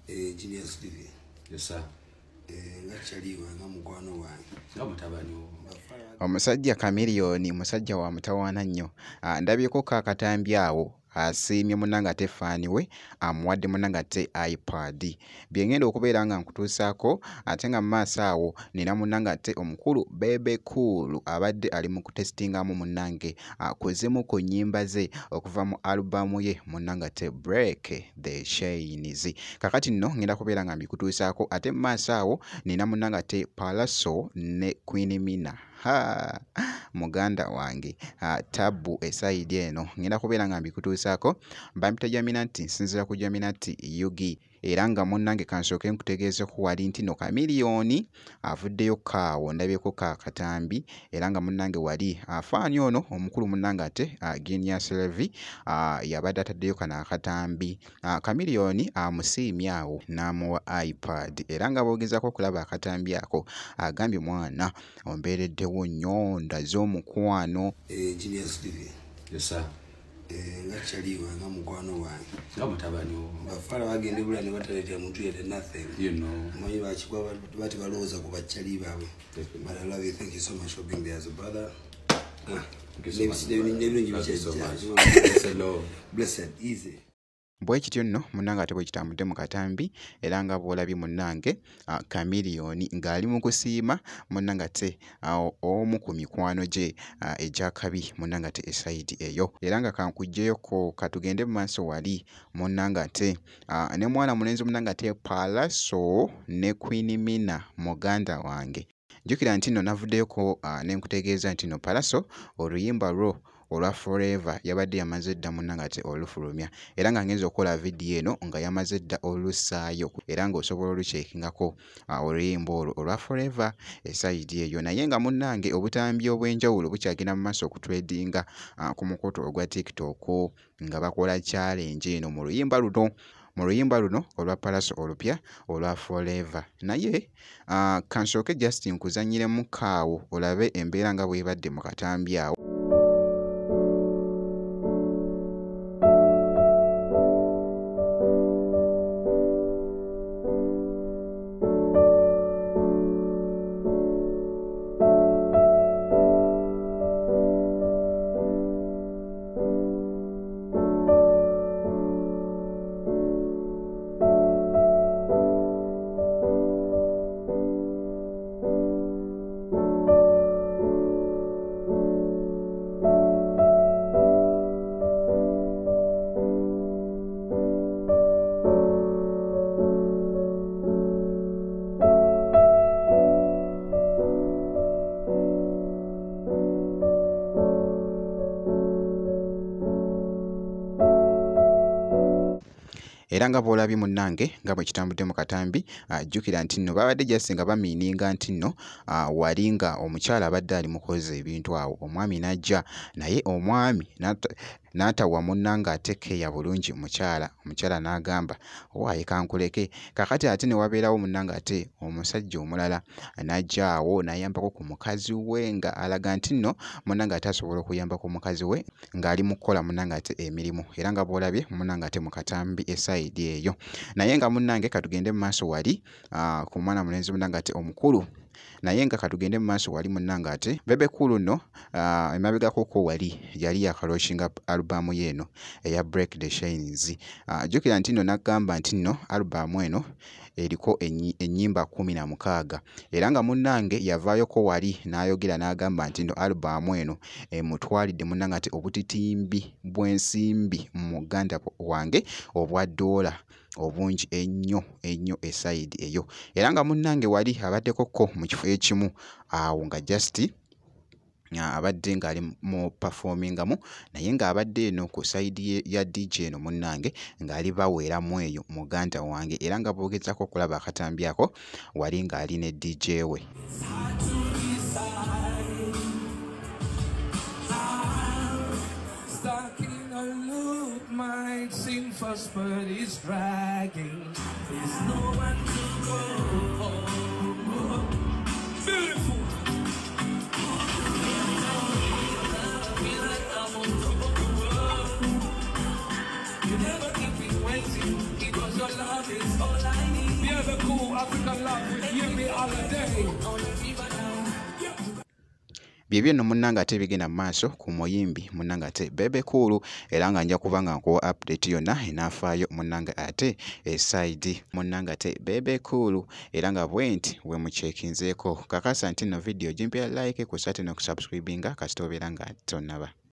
Genius TV. Yes sir. Ngachaliwa nga mukwano wange. Mutabani wo. Omusajja Chameleone musajja wa mutawaana nnyo. Ndabyeko kaakatambi awo asiimye munnanga ate faani we amuwadde munnanga ate iPad. Bye ngenda okubeera nga nkutuusaako ate nga mu maaso awo nina munnanga ate omukulu Bebe Cool abadde ali mu kutesitingamu munnange kuzimu ku nnyimba ze okuva mu alubamu ye munnanga ate Break the Chains. Kakati nno ngenda kubeera nga mbikutuusaako ate mu maaso awo nina munnanga ate Pallaso ne Queen Mina. Muganda wange tabu esaidi eno ngenda kubeera nga mbikutuusaako bampita Jaminati nsinzira ku Jaminati Yugi era nga munnange kansooke nkutegeezeko wali nti no Chameleone avuddeyo kaawo ndabyeko kaakatambi era nga munnange wali afaani ono omukulu munnange ate Genius Levi yabadde ataddeyo kano akatambi. Chameleone amusiimye awo n'amuwa iPad era nga boogezako okulaba akatambi ako agambye mwana ombeereddewo nnyo ndaze omukwano. Genius TV. Yes sir. Ngachaliwa nga mukwano wange. Mutabani wo. Bafala bagende bula ne bataleta muntu yet nothing. You know. Manyi bakikwa bati balowooza ku bachali baabwe. But I love you. Thank you so much for being there as a brother. Blessed, easy. Bwe kityo nno munnange ate bwe kitambudde mu katambi era nga bw'olabye munnange Chameleone ng'ali mu kusiima munnange ate omu ku mikwano gye egyakabi munnange ate esayidi eyo era nga kankuggyeyoko katugende mu maaso wali munnange ate ne mwana mulenzi munnange ate Pallaso ne Queen Mina muganda wange. Jjukira nti nno navuddeyoko ne nkutegeeza nti nno Pallaso oluyimba lwo olwa Forever yabadde yamaze dda munnange ate olufulumya era nga ngenza okukola vidiyo eno nga yamaze dda olussaayo era ng'osobola olukyekingako oluyimba olwo olwa Forever esayidi eyo naye nga munnange obutambi obw'enjawulo bukyagenda mu maaso okutwedinga ku mukutu ogwa TikTok nga bakola challenge eno mu luyimba luno olwa Pallaso olupya olwa Forever. Naye kansooke Justin nkuzanyiremu kaawo olabe embeera nga bw'ebadde mu katambi awo. Era nga bw'olabye munnange nga bwe kitambudde mu katambi jjukira nti nno babadde jasi nga bamiininga nti nno wali nga omukyala abadde ali mukoza ebintu awo omwami n'ajja naye omwami n'atawa munnange ate keya bulungi omukyala n'agamba waaye kankuleke. Kakati ate ne wabeerawo munnange ate omusajja omulala n'ajja awo n'ayambako ku mukazi we nga alaga nti nno munnange ate asobola okuyamba ku mukazi we ng'ali mu kukola munnange ate emirimu era nga bw'olabye munnange ate mu katambi esayidi eyo. Naye nga munnange katugende mu maaso wali ku mwana mulenzi munnange ate omukulu naye nga katugende mu maaso wali munnange ate Bebe Cool nno emabegakoko wali yali yakaloshinga alubamu yeeno eya Break the Chains. Jjukira nti nno n'agamba nti nno alubamu eno eriko ennyimba 16 era nga munnange yavaayoko wali n'ayogera n'agamba nti nno alubamu eno emutwalidde munnange ate obutitimbi bw'ensimbi mu muganda wange obwa $. Obungi ennyo esayidi eyo era nga munnange wali abaddekoko mu kifo ekimu awo nga just abadde ng'ali mu performingamu naye ng'abadde eno ku sayidi ya DJ eno munnange ng'ali baweeramu eyo muganda wange era nga boogezako okulaba akatambi ako wali ng'ali ne DJ we. Might seem fast, but it's dragging. There's no one to go home. Beautiful. You never keep me waiting because your love is all I True African love with Yemi Holiday. Byebyo nno munnange ate bigenda mu maaso ku muyimbi munnange ate Bebe Cool era nga nja kuba nga nkuwa update yonna enaafaayo munnange ate eside munnange ate Bebe Cool era nga bwenti we mucekinzeeko kakasa nti nno video gimpya like ku sate n'okusubscribinga kasita obeera nga tonnaba.